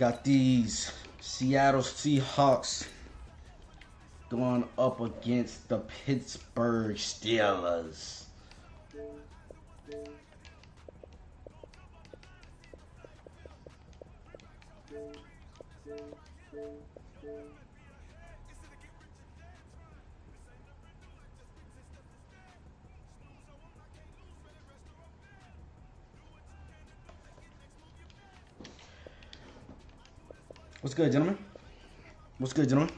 Got these Seattle Seahawks going up against the Pittsburgh Steelers. What's good, gentlemen? What's good, gentlemen?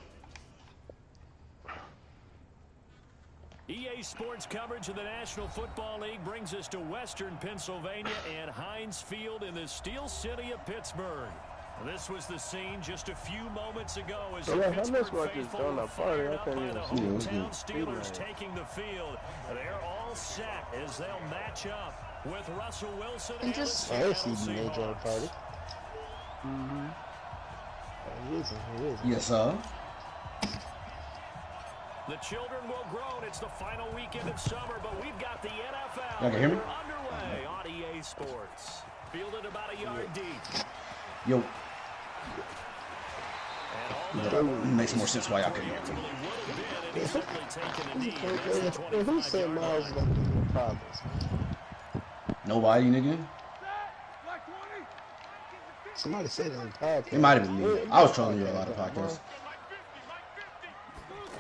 EA Sports coverage of the National Football League brings us to Western Pennsylvania and Heinz Field in the Steel City of Pittsburgh. This was the scene just a few moments ago as the Pittsburgh faithful were fired up by the hometown Steelers taking the field. They're all set as they'll match up with Russell Wilson and the Seattle party. Yes, sir. The children will groan. It's the final weekend of summer, but we've got the NFL Y'all can hear me? underway on EA Sports. Fielded about a yard deep. Yo. It makes more sense why y'all couldn't hear me. Who said Miles was going to be problems? Nobody, nigga. Somebody said it in the podcast. It might have been me. I was trolling you a lot of podcasts.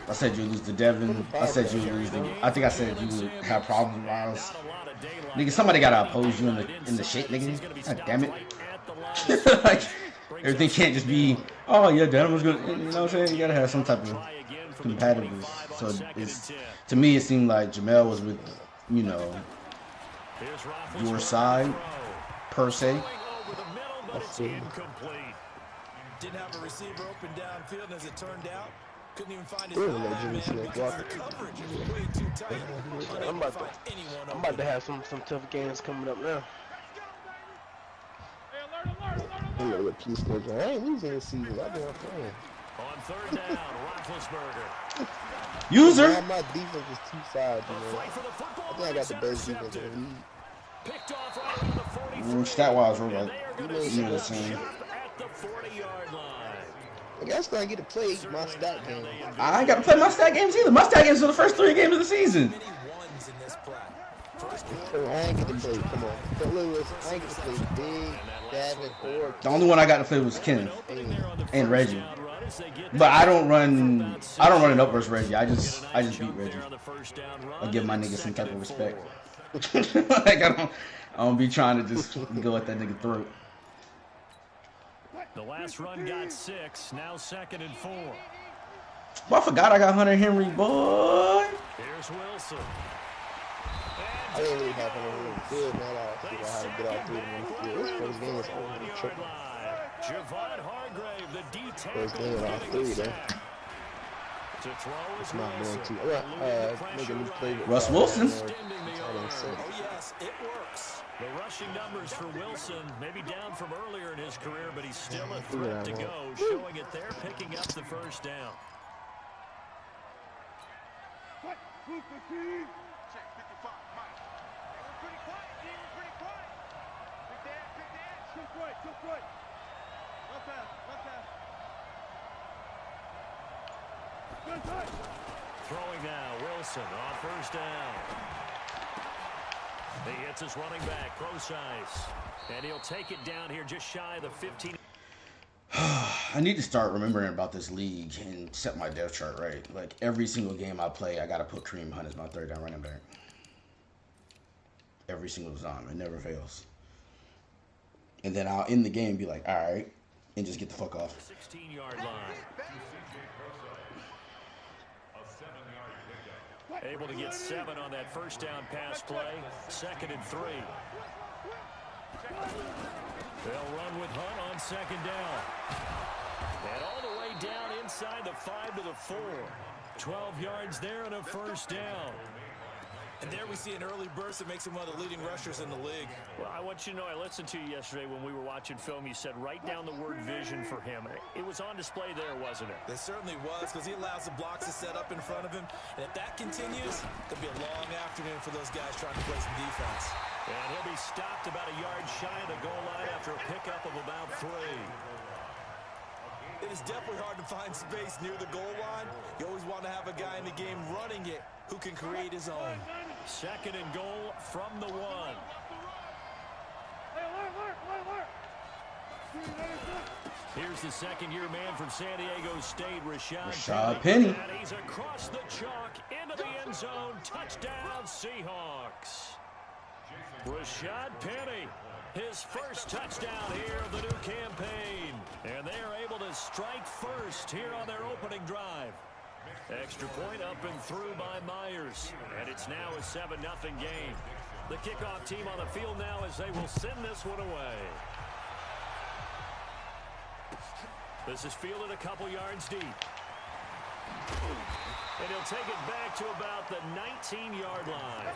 I said you lose to Devin. I said you lose to. I think I said you would have problems with Miles. Nigga, somebody gotta oppose you in the shit, nigga. God damn it. Like, everything can't just be, oh yeah, Devin was good. You know what I'm saying? You gotta have some type of competitiveness. So it's, to me, it seemed like Jamel was with, you know, your side per se. Didn't have a receiver open downfield, and as it turned out, couldn't even find his man because the coverage was way too tight. I'm about to have some tough games coming up now. I'm gonna let you schedule. I ain't losing this season. I've been playing. On third down, Roethlisberger. User. My defense is too sides, you know. I think I got the best defense in the league. Picked off right around the 40. Stat-wise, we're like, you know the same. At the 40-yard line. I guess I get to play my stat game. I ain't got to play my stat games either. My stat games are the first 3 games of the season. I ain't get to play. Come on. But listen, I ain't get to play Big, Davin, or. The only one I got to play was Kenneth and Reggie. But I don't run it up versus Reggie. I just beat Reggie. I give my nigga some type of respect. Like I don't be trying to just go at that nigga throat. The last run got 6, now 2nd and 4. Well, I forgot I got Hunter Henry, boy. Here's Wilson. I didn't really have anything good, man. I figured out how to get out through the This first game is over the triple. Javon Hargrave, the D-tackle. First game is off 3, though. To throw it's not going to. Making me play with Russ Wilson. Oh, yes, it works. The rushing numbers for Wilson, maybe down from earlier in his career, but he's still a threat to go, showing it there, picking up the first down. Throwing now, Wilson on first down. He hits his running back, close ice. And he'll take it down here just shy of the 15. I need to start remembering about this league and set my depth chart right. Like, every single game I play, I got to put Kareem Hunt as my third down running back. Every single time. It never fails. And then I'll end the game and be like, all right, and just get the fuck off. 16-yard line. Able to get 7 on that first down pass play. 2nd and 3. They'll run with Hunt on 2nd down. And all the way down inside the 5 to the 4. 12 yards there and a first down. And there we see an early burst that makes him one of the leading rushers in the league. Well, I want you to know, I listened to you yesterday when we were watching film. You said write down the word vision for him. It was on display there, wasn't it? It certainly was, because he allows the blocks to set up in front of him. And if that continues, it could be a long afternoon for those guys trying to play some defense. And he'll be stopped about a yard shy of the goal line after a pickup of about 3. It is definitely hard to find space near the goal line. You always want to have a guy in the game running it who can create his own. 2nd and goal from the 1. Here's the second-year man from San Diego State, Rashad Penny. And he's across the chalk into the end zone. Touchdown, Seahawks. Rashad Penny, his first touchdown here of the new campaign. And they are able to strike first here on their opening drive. Extra point up and through by Myers. And it's now a 7-0 game. The kickoff team on the field now as they will send this one away. This is fielded a couple yards deep. And he'll take it back to about the 19-yard line.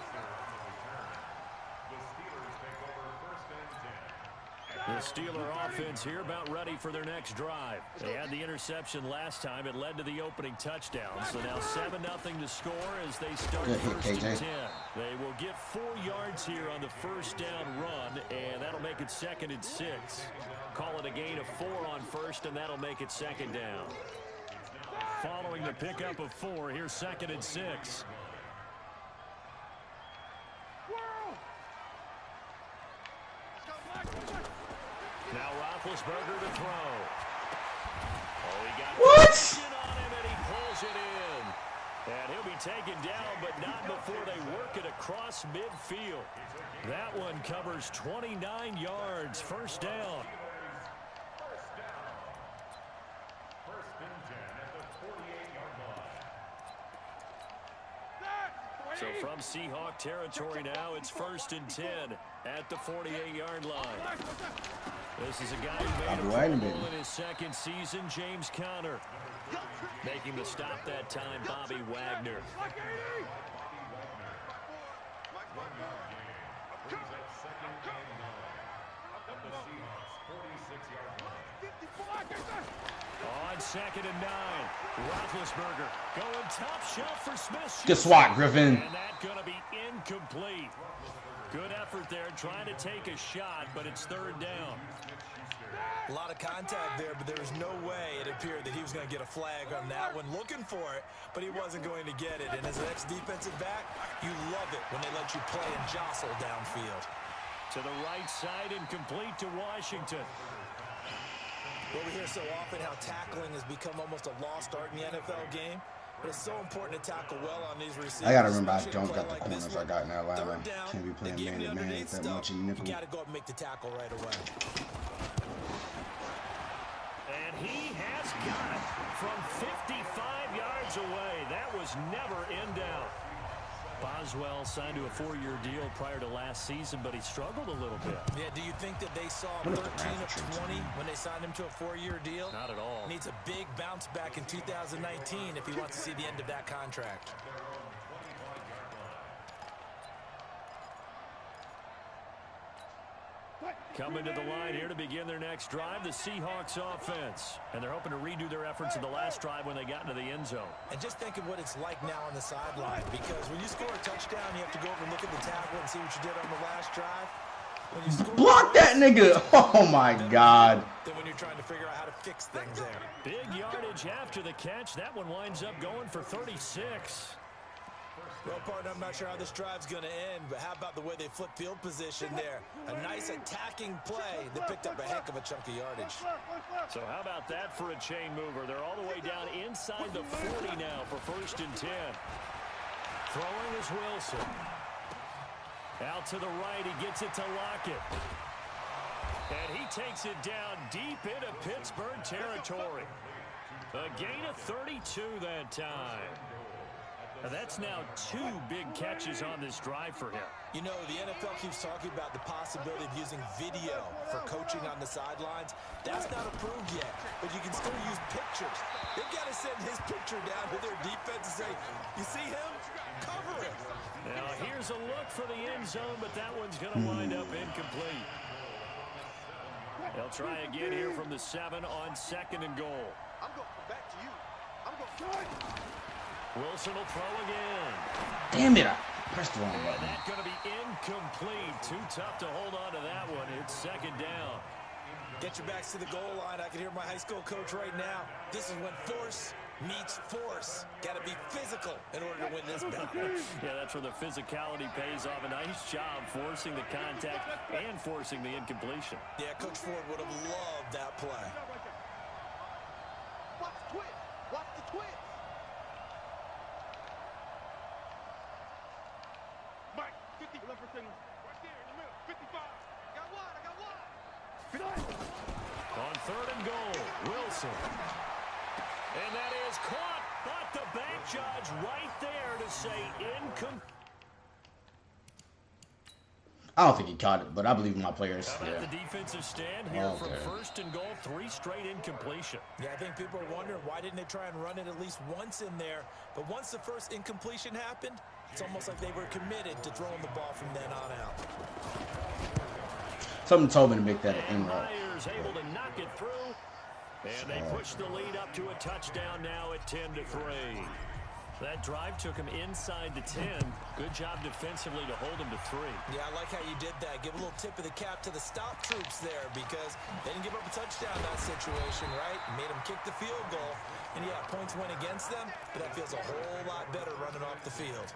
The Steeler offense here about ready for their next drive. They had the interception last time. It led to the opening touchdown. So now 7-0 to score as they start 1st and 10. They will get 4 yards here on the first down run, and that'll make it 2nd and 6. Call it a gain of 4 on first, and that'll make it 2nd down. Following the pickup of 4, here's 2nd and 6. Now Roethlisberger to throw. Oh, he got what? On him and he pulls it in. And he'll be taken down, but not before they work it across midfield. That one covers 29 yards. First down. So from Seahawk territory now, it's 1st and 10 at the 48-yard line. This is a guy who made a Pro Bowl in his 2nd season, James Conner. Making the stop that time, Bobby Wagner. On 2nd and 9, Roethlisberger going top shelf for Smith. Good swat, Griffin. And that's going to be incomplete. Good effort there, trying to take a shot, but it's 3rd down. A lot of contact there, but there was no way it appeared that he was going to get a flag on that one. Looking for it, but he wasn't going to get it. And as an ex-defensive back, you love it when they let you play and jostle downfield. To the right side and complete to Washington. Well, we hear so often how tackling has become almost a lost art in the NFL game. But it's so important to tackle well on these receivers. I gotta remember I don't got the corners I got in Atlanta. Can't be playing man-to-man that much in nickel. You gotta go up and make the tackle right away. And he has got it from 55 yards away. That was never in doubt. Boswell signed to a 4-year deal prior to last season, but he struggled a little bit. Yeah, do you think that they saw 13 of 20 when they signed him to a 4-year deal? Not at all. Needs a big bounce back in 2019 if he wants to see the end of that contract. Coming to the line here to begin their next drive, the Seahawks offense. And they're hoping to redo their efforts in the last drive when they got into the end zone. And just think of what it's like now on the sideline, because when you score a touchdown, you have to go over and look at the tackle and see what you did on the last drive. When you score block that nigga! Oh my God. Then when you're trying to figure out how to fix things there. Big yardage after the catch. That one winds up going for 36. Well, partner, I'm not sure how this drive's going to end, but how about the way they flip field position there? A nice attacking play that picked up a heck of a chunk of yardage. So how about that for a chain mover? They're all the way down inside the 40 now for 1st and 10. Throwing is Wilson. Out to the right, he gets it to Lockett. And he takes it down deep into Pittsburgh territory. A gain of 32 that time. Now that's now 2 big catches on this drive for him. You know, the NFL keeps talking about the possibility of using video for coaching on the sidelines. That's not approved yet, but you can still use pictures. They've got to send his picture down to their defense and say, you see him? Cover him. Now here's a look for the end zone, but that one's going to wind up incomplete. They'll try again here from the 7 on 2nd and goal. I'm going back to you. I'm going. Wilson will throw again. Damn it, I pressed the wrong And button. that's going to be incomplete. Too tough to hold on to that one. It's 2nd down. Get your backs to the goal line. I can hear my high school coach right now. This is when force meets force. Got to be physical in order to win this battle. Yeah, that's where the physicality pays off. A nice job forcing the contact and forcing the incompletion. Yeah, Coach Ford would have loved that play. Watch the twist. Watch the twist. Mike, 50 left for single. Right there in the middle. 55. I got one. I got one. On 3rd and goal, Wilson. And that is caught, but the back judge right there to say incomplete. I don't think he caught it, but I believe in my players. How about the defensive stand here from 1st and goal, 3 straight incompletion. Yeah, I think people are wondering why didn't they try and run it at least once in there. But once the first incompletion happened, it's almost like they were committed to throwing the ball from then on out. Something told me to make that an in route. Myers able to knock it through, and they push the lead up to a touchdown now at 10-3. That drive took him inside the 10. Good job defensively to hold him to 3. Yeah, I like how you did that. Give a little tip of the cap to the stop troops there because they didn't give up a touchdown in that situation, right? Made them kick the field goal. And yeah, points went against them, but that feels a whole lot better running off the field.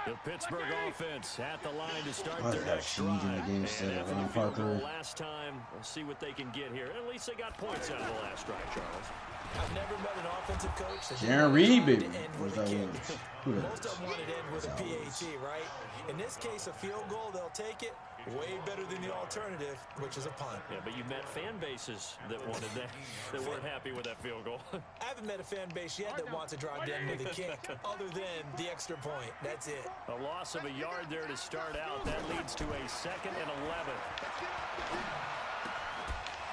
The Pittsburgh offense at the line to start I their got next huge in the drive. game And set after around the field goal Parker. last time, we'll see what they can get here. At least they got points out of the last drive, Charles. I've never met an offensive coach that Jaren Reed, baby. Most of them wanted to end with a That's PAT, right? In this case, a field goal, they'll take it. Way better than the alternative, which is a punt. Yeah, but you met fan bases that wanted that weren't happy with that field goal. I haven't met a fan base yet that wants to drive down with a kick other than the extra point. That's it. A loss of a yard there to start out. That leads to a 2nd and 11.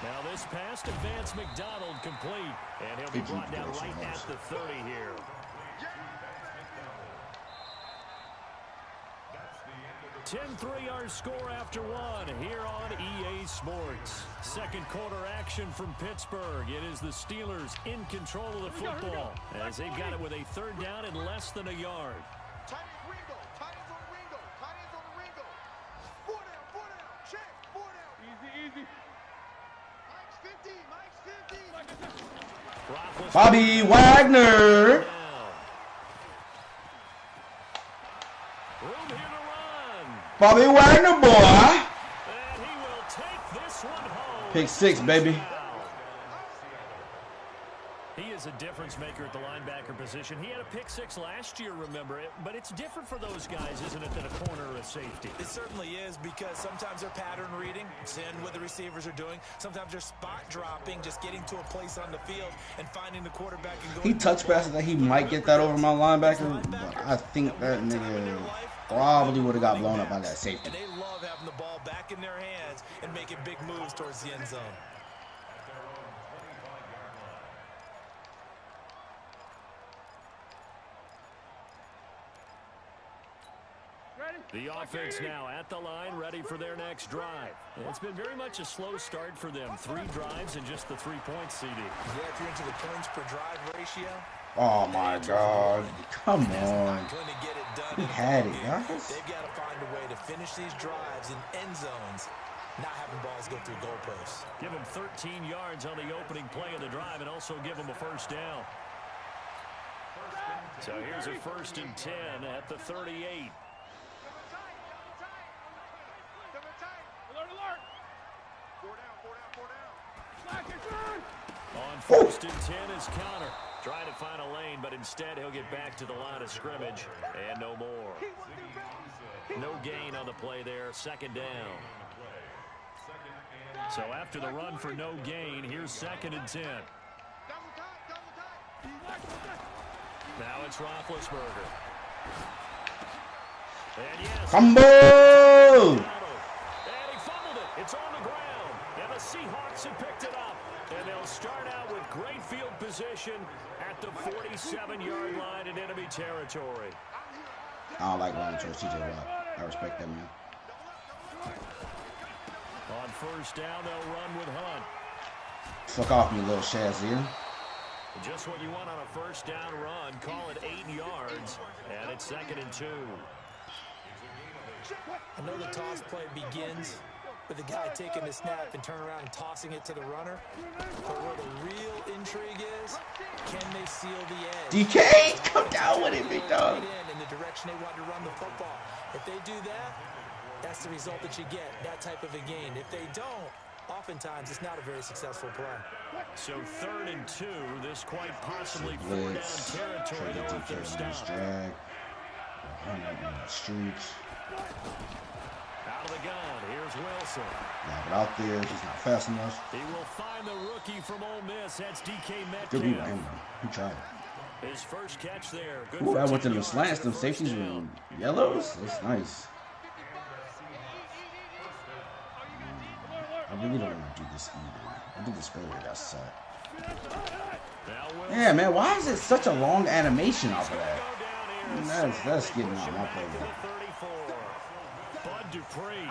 Now this pass to Vance McDonald complete. And he'll be brought down right at the 30 here. 10-3 our score after 1 here on EA Sports. Second quarter action from Pittsburgh. It is the Steelers in control of the football as they've got it with a 3rd down and less than a yard. Tight ends Ringo. Tight ends on Ringo. Tight ends on the Ringo. 4 down. 4 down. Check. 4 down. Easy. Mike's 50. Bobby Wagner. Room here to run. Bobby Wagner, boy. And he will take this one home. Pick 6, baby. He is a difference maker at the linebacker position. He had a pick 6 last year, remember it, but it's different for those guys, isn't it, than a corner or a safety? It certainly is because sometimes they're pattern reading, seeing what the receivers are doing. Sometimes they're spot dropping, just getting to a place on the field and finding the quarterback and going. He touched passes that he might get that over my linebacker, but I think that nigga probably would have got blown up by that safety. And they love having the ball back in their hands and making big moves towards the end zone. The offense now at the line, ready for their next drive. It's been very much a slow start for them. 3 drives and just the 3 points, CD. Yeah, if you're into the points per drive ratio. Oh my God! Come on. Going to get it done. He had it, guys. They've got to find a way to finish these drives in end zones, not having balls go through goalposts. Give him 13 yards on the opening play of the drive and also give him a 1st down. So here's a 1st and 10 at the 38. On 1st and 10 is Connor. Trying to find a lane, but instead he'll get back to the line of scrimmage. And no more. No gain on the play there. 2nd down. So after the run for no gain, here's 2nd and 10. Now it's Roethlisberger. And yes. Combo! And he fumbled it. It's on the ground. And the Seahawks have picked it up. And they'll start out with great field position at the 47-yard line in enemy territory. I don't like running towards TJ Watt. I respect that, man. On 1st down, they'll run with Hunt. Fuck off me, little Shazier. Just what you want on a 1st down run. Call it 8 yards. And it's 2nd and 2. I know the toss play begins with the guy taking the snap and turning around and tossing it to the runner. But where the real intrigue is, can they seal the edge? DK, come down with it, big dog. In the direction they want to run the football. If they do that, that's the result that you get, that type of a gain. If they don't, oftentimes it's not a very successful play. So 3rd and 2, this quite possibly 4-down territory to if they're stopped. Drag. Streaks. Out of the gun, here's Wilson. Yeah, but out there, he's not fast enough. He will find the rookie from Ole Miss. That's DK Good move by Metcalf. him, though. He tried. His first catch there. Good. Ooh, I went to them slants. Them safeties were yellows. That's nice. I really don't want to do this either. I did this earlier. That sucked. Yeah, man. Why is it such a long animation off of that? That's getting on my play. Bud Dupree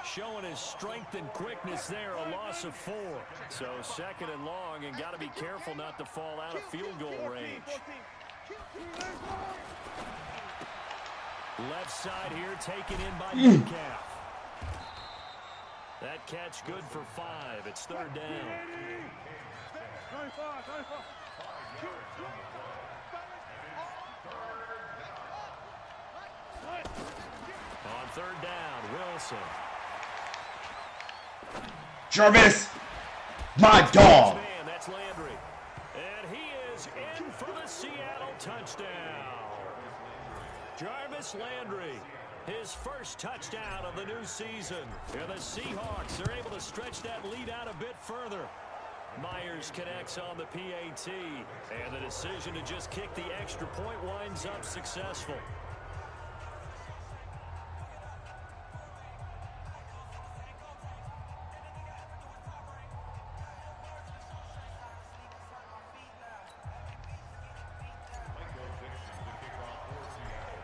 showing his strength and quickness there. A loss of 4. So 2nd and long, and got to be careful not to fall out of field goal range. Left side here taken in by Metcalf. That catch good for 5. It's 3rd down. On 3rd down, Wilson. Jarvis, my dog. Man, that's Landry. And he is in for the Seattle touchdown. Jarvis Landry, his first touchdown of the new season. And the Seahawks are able to stretch that lead out a bit further. Myers connects on the PAT, and the decision to just kick the extra point winds up successful.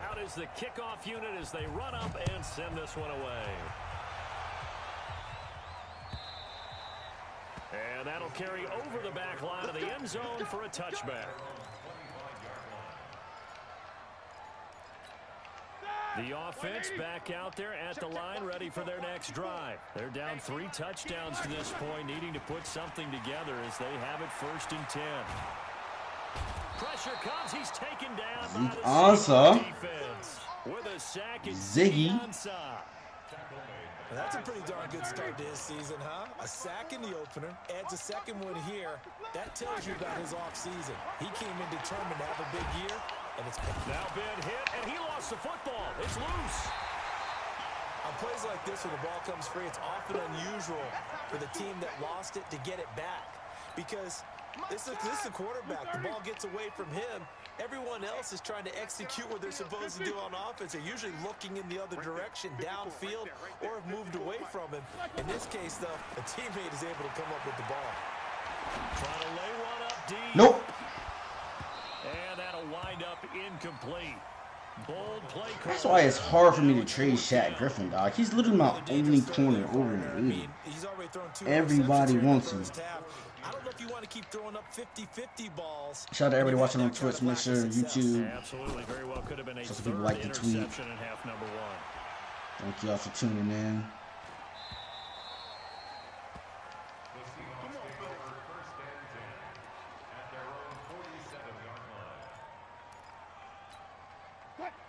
Out is the kickoff unit as they run up and send this one away. And that'll carry over the back line of the end zone for a touchback. The offense back out there at the line, ready for their next drive. They're down 3 touchdowns to this point, needing to put something together as they have it 1st and 10. Pressure comes. He's taken down by the Ansah. defense. With a sack, it's Ziggy. Ansah. That's a pretty darn good start to his season, huh? A sack in the opener, adds a 2nd one here. That tells you about his offseason. He came in determined to have a big year, and it's Now been hit, and he lost the football. It's loose. on plays like this, when the ball comes free, it's often unusual for the team that lost it to get it back. Because this is the quarterback. The ball gets away from him. Everyone else is trying to execute what they're supposed to do on offense. They're usually looking in the other direction, downfield, or have moved away from him. In this case, though, a teammate is able to come up with the ball. Trying to lay one up deep. Nope. And that'll wind up incomplete. Bold play. That's why it's hard for me to trade Shaq Griffin, dog. He's literally my only corner over in the league. He's already thrown 2 Everybody wants him. I don't know if you want to keep throwing up 50-50 balls. Shout out to everybody watching on Twitch, make sure YouTube. Absolutely, very well could have been a Some people third like the tweet. interception in half number 1. Thank y'all for tuning in.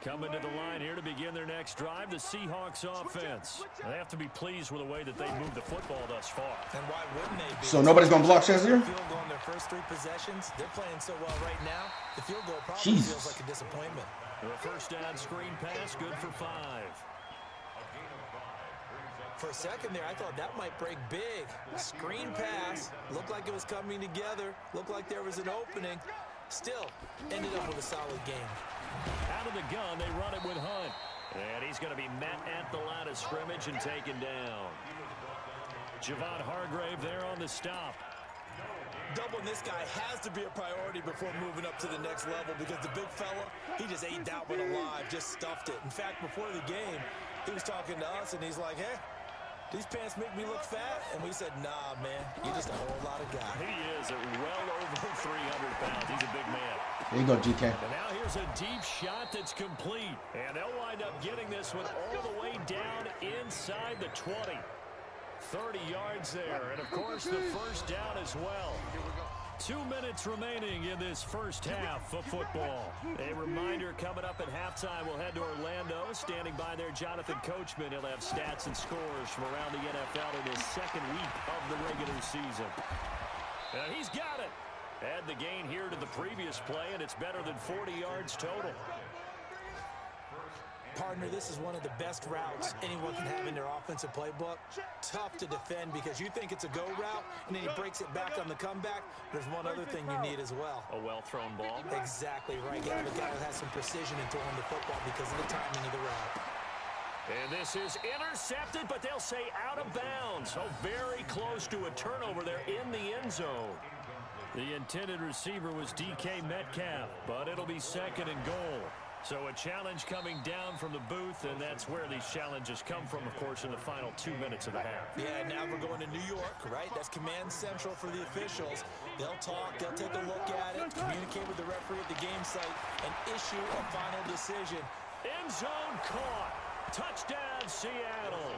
Coming to the line here to begin their next drive, the Seahawks offense. They have to be pleased with the way that they moved the football thus far. And why wouldn't they be? So nobody's gonna block Chaz here? Field goal in their first 3 possessions. They're playing so well right now. The field goal probably Jesus. feels like a disappointment. The first down screen pass, good for 5. For a second there, I thought that might break big. Screen pass, looked like it was coming together, looked like there was an opening. Still, ended up with a solid game. Out of the gun, they run it with Hunt. And he's going to be met at the line of scrimmage and taken down. Javon Hargrave there on the stop. Doubling this guy has to be a priority before moving up to the next level, because the big fella, he just ate that one alive, just stuffed it. In fact, before the game, he was talking to us, and he's like, hey, these pants make me look fat. And we said, nah, man, you're just a whole lot of guy. He is at well over 300 pounds. He's a big man. There you go, DK. And now here's a deep shot that's complete. And they'll wind up getting this one all the way down inside the 20. 30 yards there, and of course the first down as well. 2 minutes remaining in this first half of football. A reminder, coming up at halftime, we'll head to Orlando. Standing by there, Jonathan Coachman. He'll have stats and scores from around the NFL in his second week of the regular season. And he's got it. Add the gain here to the previous play, and it's better than 40 yards total. Partner, this is one of the best routes anyone can have in their offensive playbook. Tough to defend because you think it's a go route, and then he breaks it back on the comeback. There's one other thing you need as well. A well-thrown ball. Exactly right. You have a guy who has some precision in throwing the football because of the timing of the route. And this is intercepted, but they'll say out of bounds. So very close to a turnover there in the end zone. The intended receiver was DK Metcalf, but it'll be second and goal. So a challenge coming down from the booth, and that's where these challenges come from, of course, in the final 2 minutes of the half. Yeah, now we're going to New York, right? That's command central for the officials. They'll talk, they'll take a look at it, communicate with the referee at the game site, and issue a final decision. End zone caught. Touchdown, Seattle.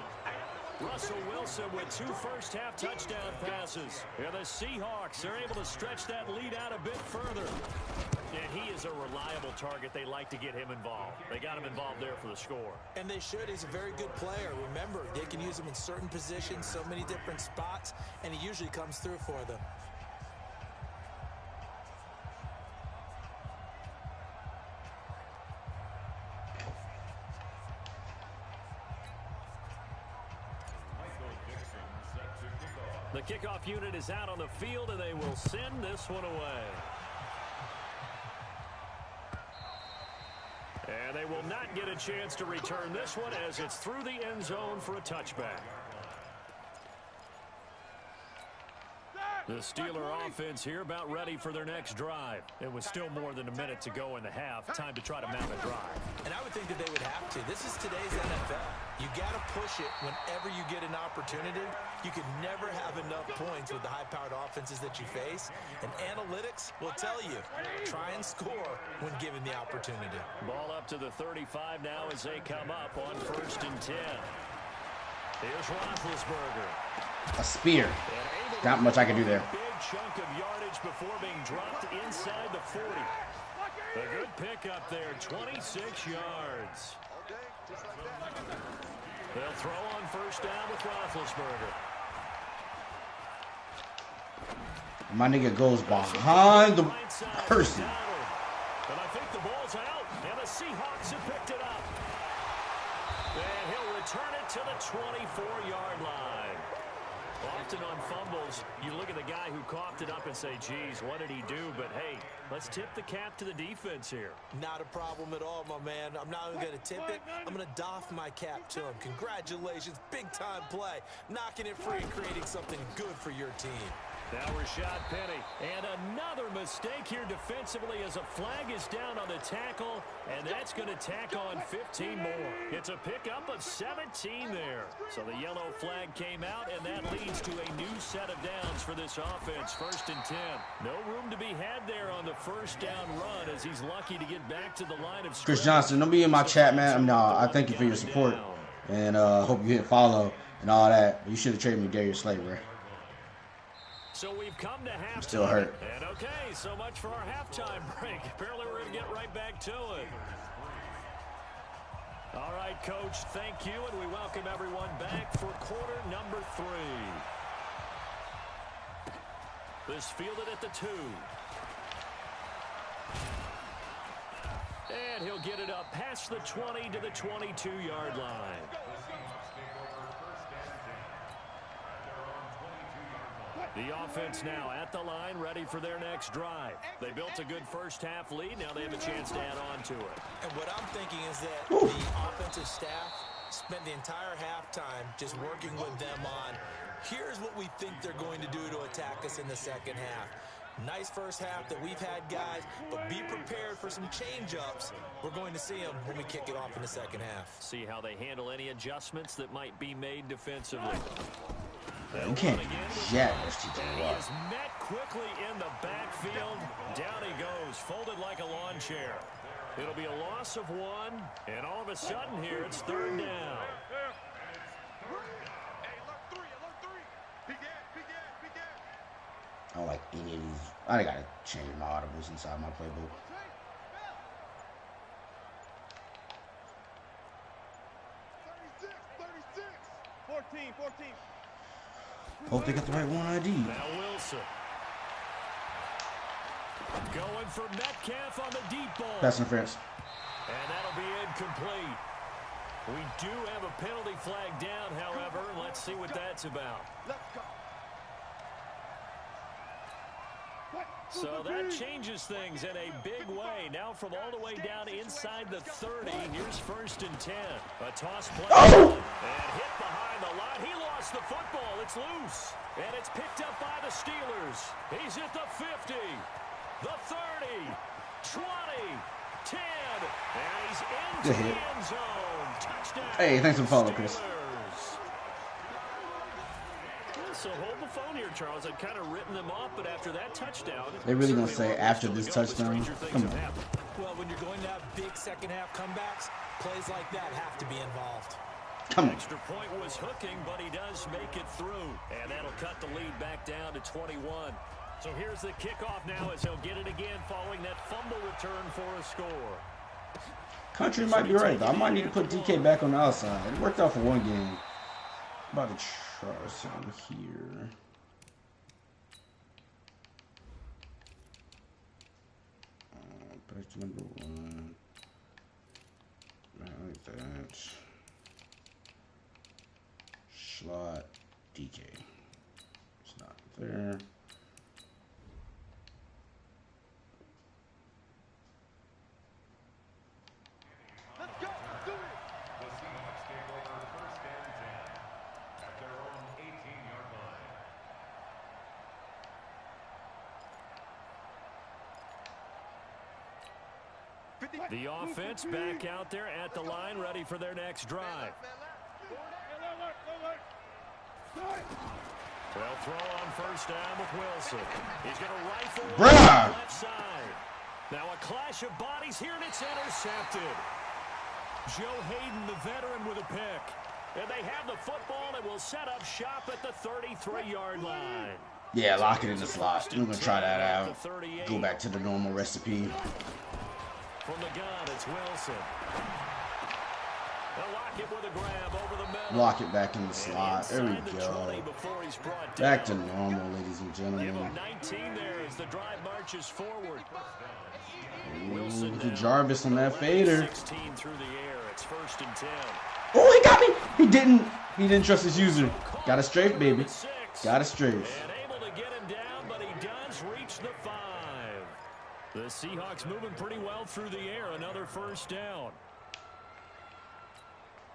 Russell Wilson with 2 first-half touchdown passes. And the Seahawks are able to stretch that lead out a bit further. And he is a reliable target. They like to get him involved. They got him involved there for the score. And they should. He's a very good player. Remember, they can use him in certain positions, so many different spots, and he usually comes through for them. The kickoff unit is out on the field, and they will send this one away. And they will not get a chance to return this one as it's through the end zone for a touchback. The Steeler offense here about ready for their next drive. It was still more than a minute to go in the half. Time to try to mount a drive. And I would think that they would have to. This is today's NFL. You got to push it whenever you get an opportunity. You can never have enough points with the high-powered offenses that you face. And analytics will tell you, try and score when given the opportunity. Ball up to the 35 now as they come up on 1st and 10. Here's Roethlisberger. A spear. Not much I can do there. Big chunk of yardage before being dropped inside the 40. A good pickup there, 26 yards. They'll throw on 1st down with Roethlisberger. My nigga goes behind the person. And I think the ball's out, and the Seahawks have picked it up. And he'll return it to the 24-yard line. Often on fumbles, you look at the guy who coughed it up and say, geez, what did he do? But, hey, let's tip the cap to the defense here. Not a problem at all, my man. I'm not even going to tip it. I'm going to doff my cap to him. Congratulations. Big-time play. Knocking it free and creating something good for your team. Now Rashad Penny. And another mistake here defensively as a flag is down on the tackle, and that's going to tack on 15 more. It's a pickup of 17 there. So the yellow flag came out, and that leads to a new set of downs for this offense. 1st and 10. No room to be had there on the 1st down run as he's lucky to get back to the line of scrimmage. Chris Johnson, don't be in my chat, man. I thank you for your support, and hope you hit follow and all that. You should have traded me Darius Slay, bro. So we've come to halftime. I'm still hurt. And okay, so much for our halftime break. Apparently we're going to get right back to it. All right, Coach, thank you, and we welcome everyone back for quarter number 3. This fielded at the 2. And he'll get it up past the 20 to the 22-yard line. The offense now at the line, ready for their next drive. They built a good first-half lead. Now they have a chance to add on to it. And what I'm thinking is that the offensive staff spent the entire halftime just working with them on, here's what we think they're going to do to attack us in the second half. Nice first half that we've had, guys, but be prepared for some change-ups. We're going to see them when we kick it off in the second half. See how they handle any adjustments that might be made defensively. You can't jet this He is met quickly in the backfield. Down he goes, folded like a lawn chair. It'll be a loss of 1, and all of a sudden here it's 3rd down. I don't like any of these. I gotta change my audibles inside my playbook. 14. Hope they got the right one ID. Now Wilson. Going for Metcalf on the deep ball. Pass interference. And that'll be incomplete. We do have a penalty flag down, however. Let's see what that's about. Let's go. So that changes things in a big way. Now from all the way down inside the 30, here's 1st and 10. A toss play. Oh! And hit behind the line. He lost the football. It's loose. And it's picked up by the Steelers. He's at the 50, the 30, 20, 10. And he's into the end zone. Touchdown. Hey, thanks for the follow, Chris. So hold the phone here, Charles. I'd kind of written them off, but after that touchdown... They really gonna say after this touchdown? Come on. Well, when you're going to have big second-half comebacks, plays like that have to be involved. Come on. Extra point was hooking, but he does make it through. And that'll cut the lead back down to 21. So here's the kickoff now as he'll get it again following that fumble return for a score. Country might be right, though. I might need to put DK back on the outside. It worked out for one game. I'm about to try something here. Back to number 1. Like that. Slot DK. It's not there. Let's go. Do it. The Seahawks take over 1st and 10 at their own 18-yard line. The offense back out there at the line, ready for their next drive. They'll throw on 1st down with Wilson. He's going to rifle on the left side. Now a clash of bodies here, and it's intercepted. Joe Hayden, the veteran, with a pick. And they have the football and will set up shop at the 33-yard line. Yeah, lock it in the slot. I'm going to try that out. Go back to the normal recipe. From the gun, it's Wilson. They'll lock it with a grab over the middle. Lock it back in the slot. There we go. Back to normal, ladies and gentlemen. 19 there as the drive marches forward. Ooh, look at Jarvis on that fader. 16 through the air. It's 1st and 10. Oh, he got me. He didn't trust his user. Got a strafe, baby. Got a strafe. And able to get him down, but he does reach the 5. The Seahawks moving pretty well through the air. Another 1st down.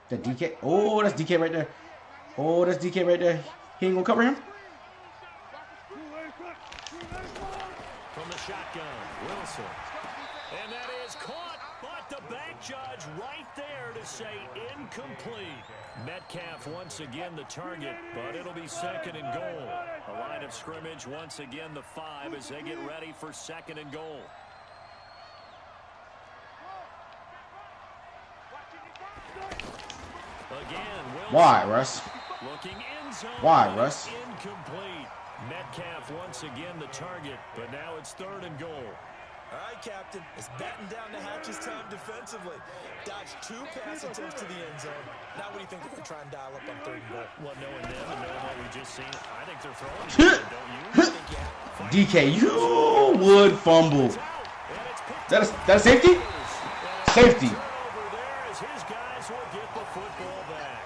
That DK. Oh, that's DK right there. Oh, that's DK right there. He ain't gonna cover him. From the shotgun, Wilson. And that is caught, but the back judge right there to say incomplete. Metcalf once again the target, but it'll be 2nd and goal. A line of scrimmage once again the 5 as they get ready for 2nd and goal. Again, Wilson. Why, Russ? Looking in zone. Why, Russ? Incomplete. Metcalf once again the target, but now it's 3rd and goal. All right, Captain. It's batten down the hatches time defensively. Dodged 2 pass attempts to the end zone. Now what do you think they're going to try and dial up on 3rd and goal? Well, knowing them and knowing what we just seen, I think they're throwing it, don't you? DK, you would fumble. That a safety? Safety. Over there as his guys will get the football back.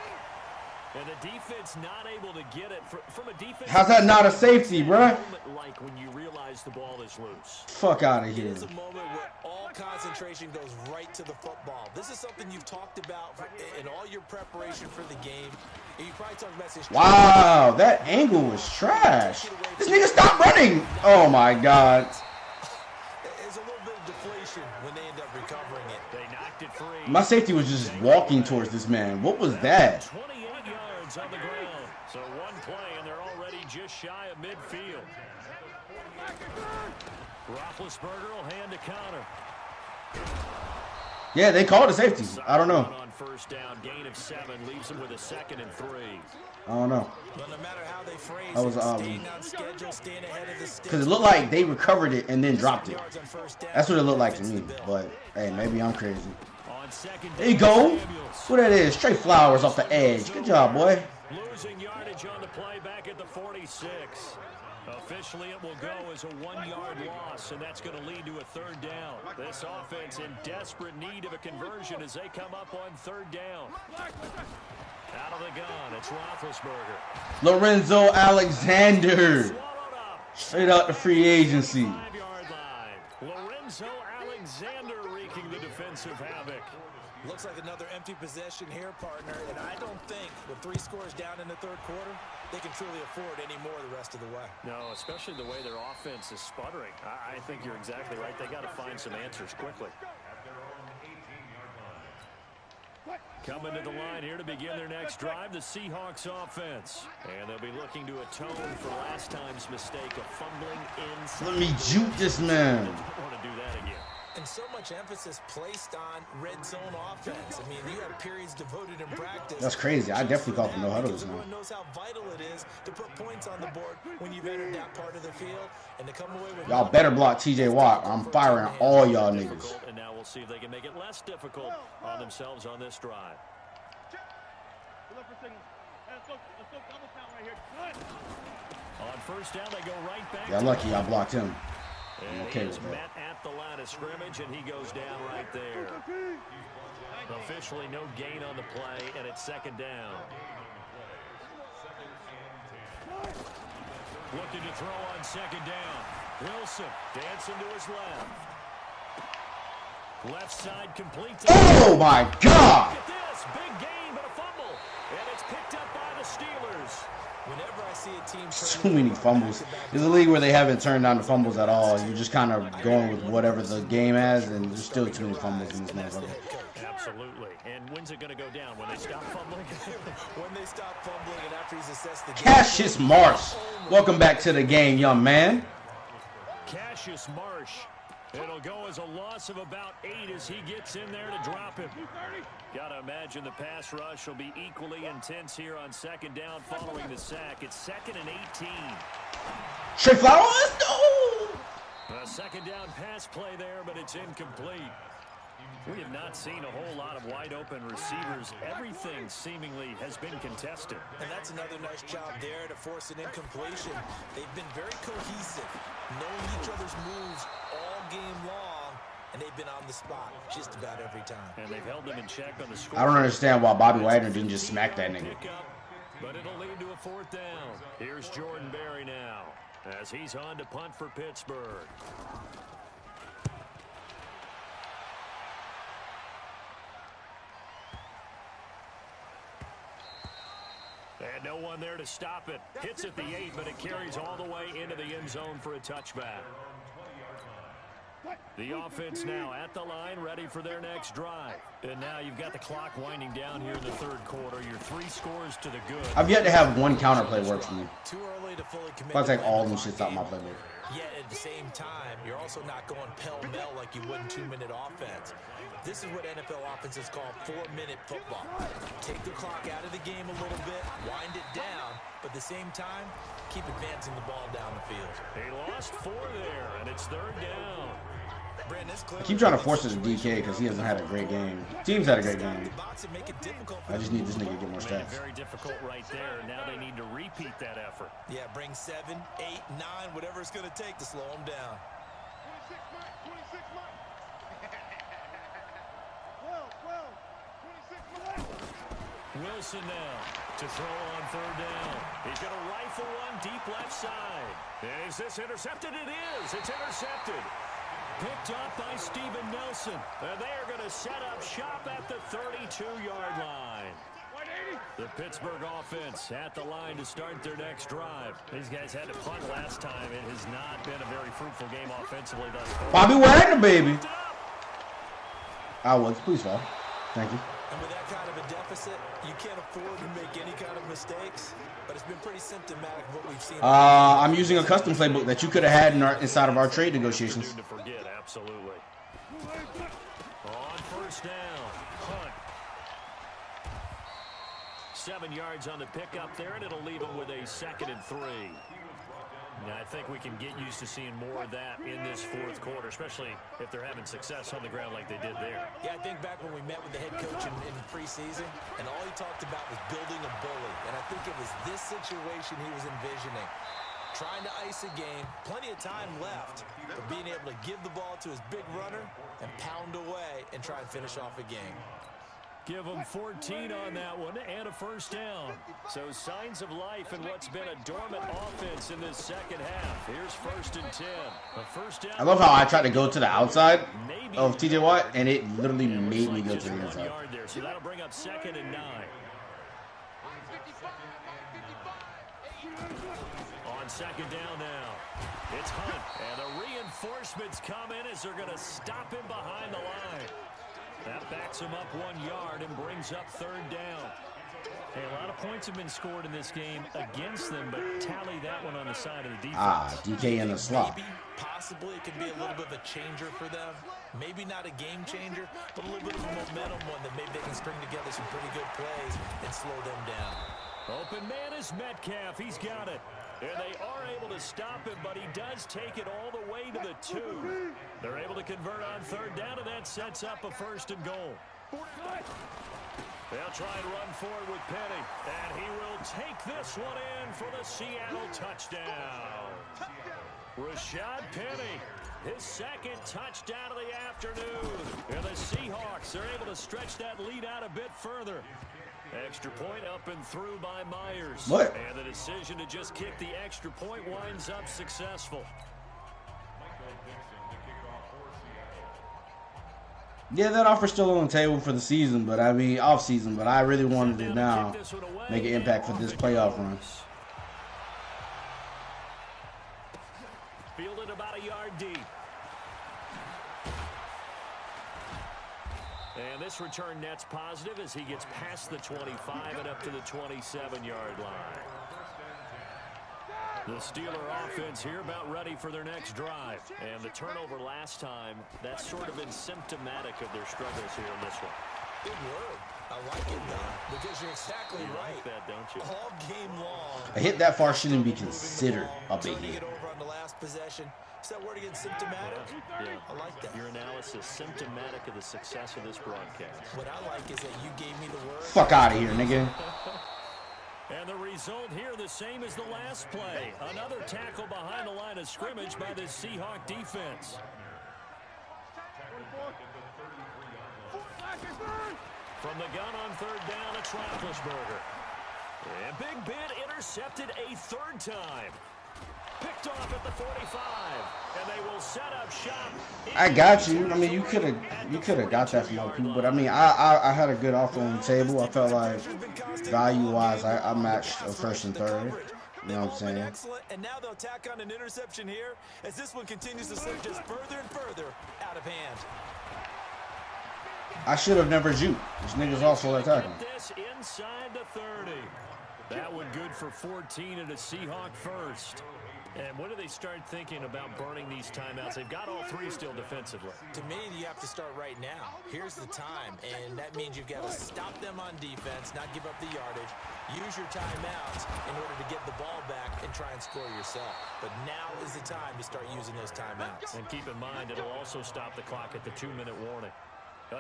And the defense not able to get it from a defense. How's that not a safety, bruh? Like when you realize the ball is loose. Fuck out of here. It's a moment where all concentration goes right to the football. This is something you've talked about in all your preparation for the game. And you probably talked about this. Wow, that angle was trash. This nigga stopped running. Oh my god. There's a little bit of deflation when they end up recovering it. They knocked it free. My safety was just walking towards this man. What was that? 28 yards on the ground. So one play, and they're already just shy of midfield. Roethlisberger will hand to Connor. Yeah, they called a safety. I don't know. On first down, gain of 7 leaves him with a 2nd and 3. I don't know. Well, no matter how they phrase That was staying on schedule, staying ahead of the sticks. because it looked like they recovered it and then dropped it. That's what it looked like to me. But hey, maybe I'm crazy. On second There you go. What that is? Straight flowers off the edge. Good job, boy. Losing yardage on the play back at the 46. Officially, it will go as a 1-yard loss, and that's going to lead to a 3rd down. This offense in desperate need of a conversion as they come up on 3rd down. Out of the gun, it's Roethlisberger. Lorenzo Alexander. Swallowed up. Straight out the free agency. 5-yard line. Lorenzo Alexander wreaking the defensive havoc. Looks like another empty possession here, partner, and I don't think with 3 scores down in the 3rd quarter, they can truly afford any more the rest of the way. No, especially the way their offense is sputtering. I think you're exactly right. They got to find some answers quickly. Coming to the line here to begin their next drive, the Seahawks offense. And they'll be looking to atone for last time's mistake of fumbling inside. Let me juke this man. Don't want to do that again. And so much emphasis placed on red zone offense. I mean, you have periods devoted in practice. That's crazy. I definitely call for no huddles now. Everyone knows how vital it is to put points on the board when you've entered that part of the field and to come away with. Y'all better block TJ Watt. I'm firing all y'all niggas. And now we'll see if they can make it less difficult on themselves on this drive. On first down, they go right back. Yeah, lucky I blocked him. I'm And okay he with is that. met at the line of scrimmage, and he goes down right there. Officially no gain on the play, and it's 2nd down. Looking to throw on 2nd down. Wilson dancing to his left. Left side complete. Oh my God! Look at this. Big gain, but a fumble. And it's picked up by the Steelers. Whenever I see a team Too many fumbles. It's a league where they haven't turned down the fumbles at all. You're just kind of going with whatever the game has, and there's still too many fumbles in this motherfucker. Absolutely. And when's it going to go down? When they stop fumbling? when they stop fumbling and after he's assessed the game. Cassius Marsh. Welcome back to the game, young man. Cassius Marsh. It'll go as a loss of about 8 as he gets in there to drop him. Got to imagine the pass rush will be equally intense here on 2nd down following the sack. It's 2nd and 18. Straight flowers? No! A 2nd down pass play there, but it's incomplete. We have not seen a whole lot of wide-open receivers. Everything seemingly has been contested. And that's another nice job there to force an incompletion. They've been very cohesive, knowing each other's moves all game long, and they've been on the spot just about every time. And they've held them in check on the score. I don't understand why Bobby Wagner didn't just smack that nigga. But it'll lead to a 4th down. Here's Jordan Berry now as he's on to punt for Pittsburgh. And no one there to stop it. Hits at the 8, but it carries all the way into the end zone for a touchback. The offense now at the line, ready for their next drive. And now you've got the clock winding down here in the 3rd quarter. Your 3 scores to the good. I've yet to have one counter play work for me. Too early to fully commit. If I take all them shits out my playbook. Yet at the same time, you're also not going pell-mell like you would in 2-minute offense. This is what NFL offenses call 4-minute football. Take the clock out of the game a little bit, wind it down, but at the same time, keep advancing the ball down the field. They lost 4 there, and it's 3rd down. I keep trying to force it to DK because he hasn't had a great game. Team's had a great game. I just need this nigga to get more stats. Very difficult right there. Now they need to repeat that effort. Yeah, bring 7, 8, 9, whatever it's going to take to slow him down. 26 Wilson now to throw on 3rd down. He's going to rifle one deep left side. Is this intercepted? It is. It's intercepted. Picked up by Steven Nelson. And they are going to set up shop at the 32-yard line. The Pittsburgh offense at the line to start their next drive. These guys had to punt last time. It has not been a very fruitful game offensively thus far. Bobby Wagner, baby. I was. Please fall. Thank you. And with that kind of a deficit, you can't afford to make any kind of mistakes. But it's been pretty symptomatic of what we've seen. I'm using a custom playbook that you could have had inside of our trade negotiations. To forget, absolutely. On first down, Hunt. 7 yards on the pickup there, and it'll leave him with a 2nd and 3. Now, I think we can get used to seeing more of that in this fourth quarter, especially if they're having success on the ground like they did there. Yeah, I think back when we met with the head coach in preseason, and all he talked about was building a bully. And I think it was this situation he was envisioning. Trying to ice a game, plenty of time left, but being able to give the ball to his big runner and pound away and try and finish off a game. Give them 14 on that one and a first down. So signs of life in what's been a dormant offense in this second half. Here's 1st and 10. A first down. I love how I tried to go to the outside of TJ Watt, and it literally made me go to the inside. There, so that'll bring up 2nd and 9. On 2nd down now, it's Hunt, and the reinforcements come in as they're going to stop him behind the line. That backs him up 1 yard and brings up 3rd down. Hey, a lot of points have been scored in this game against them, but tally that one on the side of the defense. DK in the slot. Maybe, possibly, it could be a little bit of a changer for them. Maybe not a game changer, but a little bit of a momentum one that maybe they can string together some pretty good plays and slow them down. Open man is Metcalf. He's got it. And they are able to stop him, but he does take it all the way to the 2. They're able to convert on 3rd down, and that sets up a 1st and goal. They'll try and run forward with Penny, and he will take this one in for the Seattle touchdown. Rashad Penny, his 2nd touchdown of the afternoon. And the Seahawks are able to stretch that lead out a bit further. Extra point up and through by Myers. What? And the decision to just kick the extra point winds up successful. Yeah, that offer's still on the table for the season, but I mean, off season, but I really wanted to now make an impact for this playoff run. Fielded about a yard deep. And this return net's positive as he gets past the 25 and up to the 27-yard line. The Steeler offense here about ready for their next drive. And the turnover last time, that's sort of been symptomatic of their struggles here in this one. Good word. I like it, though, because you're exactly right. Like that, don't you? All game long. A hit that far shouldn't be considered a big hit. Over on the last possession. Is that word again, symptomatic? Yeah. I like that. Your analysis symptomatic of the success of this broadcast. What I like is that you gave me the word. Fuck out of here, nigga. And the result here the same as the last play. Another tackle behind the line of scrimmage by the Seahawk defense. From the gun on 3rd down, it's Roethlisberger. And Big Ben intercepted a 3rd time. Picked off at the 45, and they will set up shop. I got you. I mean, you could have got that from other people, but I mean, I had a good offer on the table. I felt like value-wise, I matched a 1st and 3rd. You know what I'm saying? Excellent, and now they'll tack on an interception here as this one continues to slip just further and further out of hand. I should have never juked. This nigga's also attacking. This inside the 30. That one good for 14 and a Seahawk 1st. And when do they start thinking about burning these timeouts? They've got all 3 still defensively. To me, you have to start right now. Here's the time, and that means you've got to stop them on defense, not give up the yardage. Use your timeouts in order to get the ball back and try and score yourself. But now is the time to start using those timeouts. And keep in mind, it'll also stop the clock at the 2-minute warning.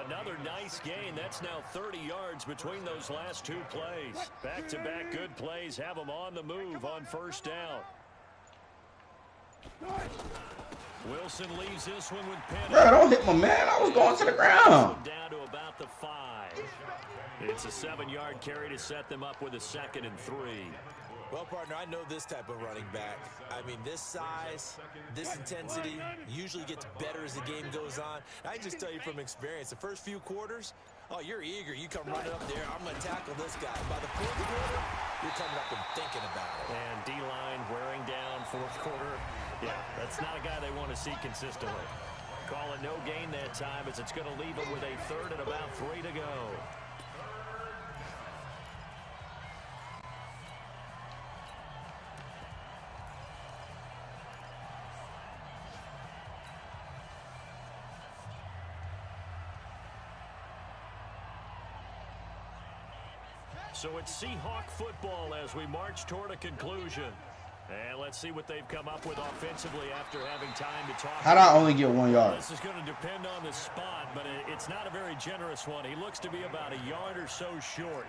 Another nice gain. That's now 30 yards between those last 2 plays. Back-to-back good plays have them on the move on 1st down. Wilson leaves this one with Penny. Bro, don't hit my man. I was going to the ground. Down to about the 5. It's a 7-yard carry to set them up with a 2nd and 3. Well, partner, I know this type of running back. I mean, this size, this intensity usually gets better as the game goes on. I just tell you from experience, the first few quarters, oh, you're eager. You come running up there. I'm going to tackle this guy. By the 4th quarter, you're coming up and thinking about it. And D-line wearing down 4th quarter. Yeah, that's not a guy they want to see consistently. Call it no gain that time as it's going to leave them with a 3rd and about 3 to go. So it's Seahawk football as we march toward a conclusion. And let's see what they've come up with offensively after having time to talk. How'd I only get 1 yard? This is going to depend on the spot, but it's not a very generous one. He looks to be about a yard or so short.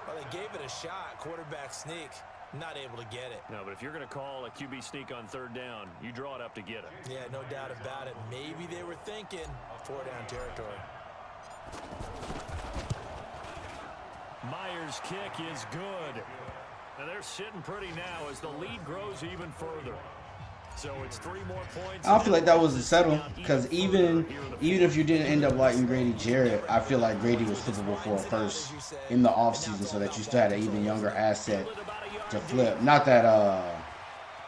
Well, they gave it a shot. Quarterback sneak. Not able to get it. No, but if you're going to call a QB sneak on third down, you draw it up to get it. Yeah, no doubt about it. Maybe they were thinking 4-down territory. Myers' kick is good. And they're sitting pretty now as the lead grows even further. So it's 3 more points. I feel like that was a settle because even if you didn't end up liking Grady Jarrett, I feel like Grady was flippable for a first in the offseason so that you still had an even younger asset to flip. Not that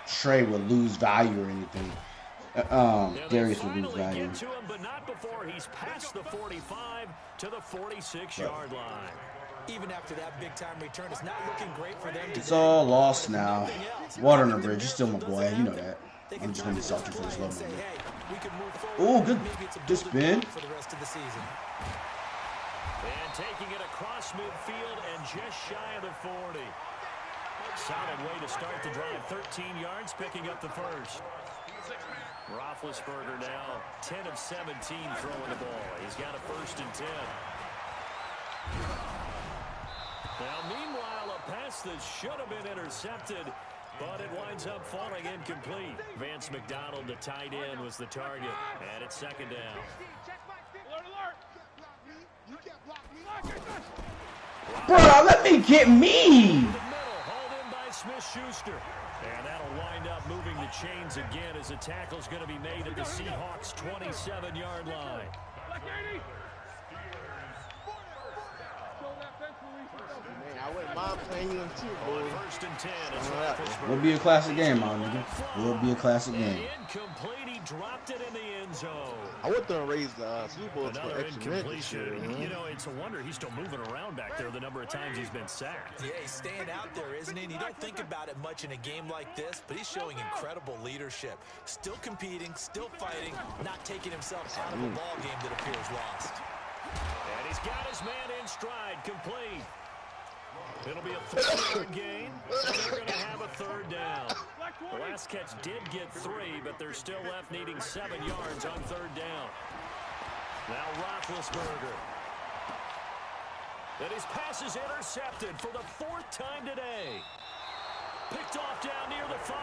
Trey would lose value or anything. Darius would lose value. To him, but not before he's past the 45 to the 46-yard line. Even after that big-time return, it's not looking great for them. It's all lost now. Water on the bridge. You're still my boy. You know that. I'm just going to be salty for this love moment. Oh, good spin. For the rest of the season. And taking it across midfield and just shy of the 40. Solid way to start the drive. 13 yards, picking up the first. Roethlisberger now 10 of 17 throwing the ball. He's got a 1st and 10. Now, meanwhile, a pass that should have been intercepted, but it winds up falling incomplete. Vance McDonald, the tight end, was the target, and it's 2nd down. Bro, let me get me. In the middle, hauled in by Smith-Schuster. And that'll wind up moving the chains again as the tackle's going to be made at the Seahawks' 27-yard line. I wouldn't mind playing you in too, boy. 1st and 10. It's Roethlisberger. Will be a classic game, my nigga. Will be a classic game. Incomplete. He dropped it in the end zone. I would have raised the Super Bowl for Another extra minutes. incompletion. You know, it's a wonder he's still moving around back there the number of times he's been sacked. Yeah, he's staying out there, isn't he? And you don't think about it much in a game like this, but he's showing incredible leadership. Still competing, still fighting, not taking himself out of a ball game that appears lost. And he's got his man in stride, complete. It'll be a 3-yard gain, and they're going to have a 3rd down. The last catch did get 3, but they're still left needing 7 yards on 3rd down. Now Roethlisberger. And his pass is intercepted for the 4th time today. Picked off down near the 5.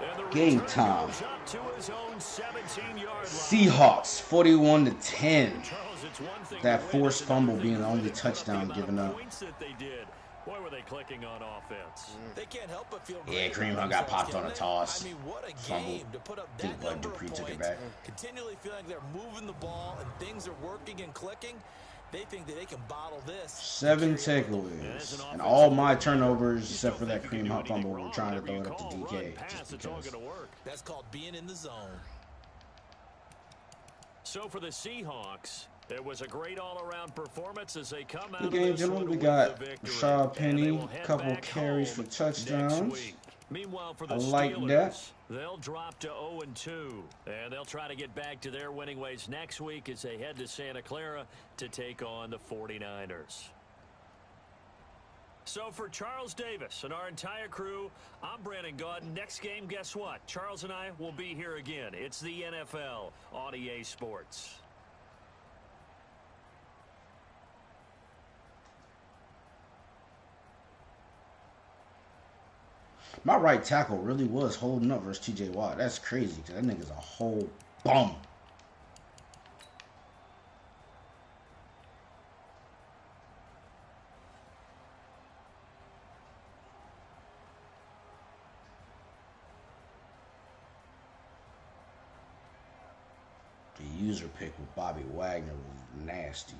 And the Game return time. goes up to his own 17-yard line. Seahawks 41-10. Charles, it's one thing That to win, forced it's another fumble thing being to the only finish. touchdown The given amount of up. points that they did. Boy, were they clicking on offense. They can't help but feel Yeah, great Kareem about Hunt got themselves, popped on a can't they? toss. I mean, what a Fumble. game to put up Think that Bud number Dupree of took it points. back. Continually feeling like they're moving the ball and things are working and clicking. They think that they can bottle this. 7 takeaways. And all my turnovers, except for that Kareem Hunt fumble, were trying to throw it up to DK. Just It's all because. going to work. That's called being in the zone. So for the Seahawks, it was a great all-around performance as they come out Good of game, this gentlemen. one We with got the victory. Rashad And they Penny, will head couple back carries home for touchdowns. next week. Meanwhile, for the I like Steelers, that. they'll drop to 0-2, and they'll try to get back to their winning ways next week as they head to Santa Clara to take on the 49ers. So for Charles Davis and our entire crew, I'm Brandon Gaudin. Next game, guess what? Charles and I will be here again. It's the NFL on EA Sports. My right tackle really was holding up versus TJ Watt. That's crazy because that nigga's a whole bum. The user pick with Bobby Wagner was nasty.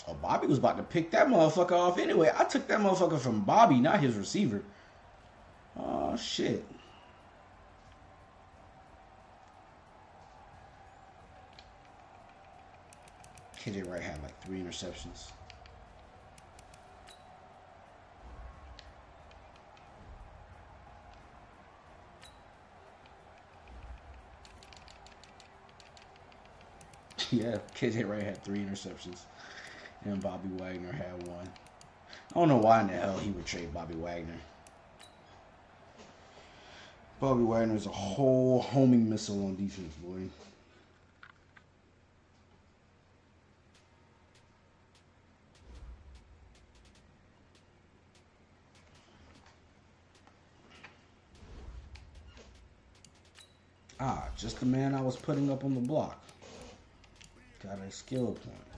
Oh, Bobby was about to pick that motherfucker off anyway. I took that motherfucker from Bobby, not his receiver. Oh, shit. KJ Wright had like 3 interceptions. Yeah, KJ Wright had 3 interceptions, and Bobby Wagner had 1. I don't know why in the hell he would trade Bobby Wagner. Bobby Wagner is a whole homing missile on defense, boy. Ah, just the man I was putting up on the block. Got a skill point.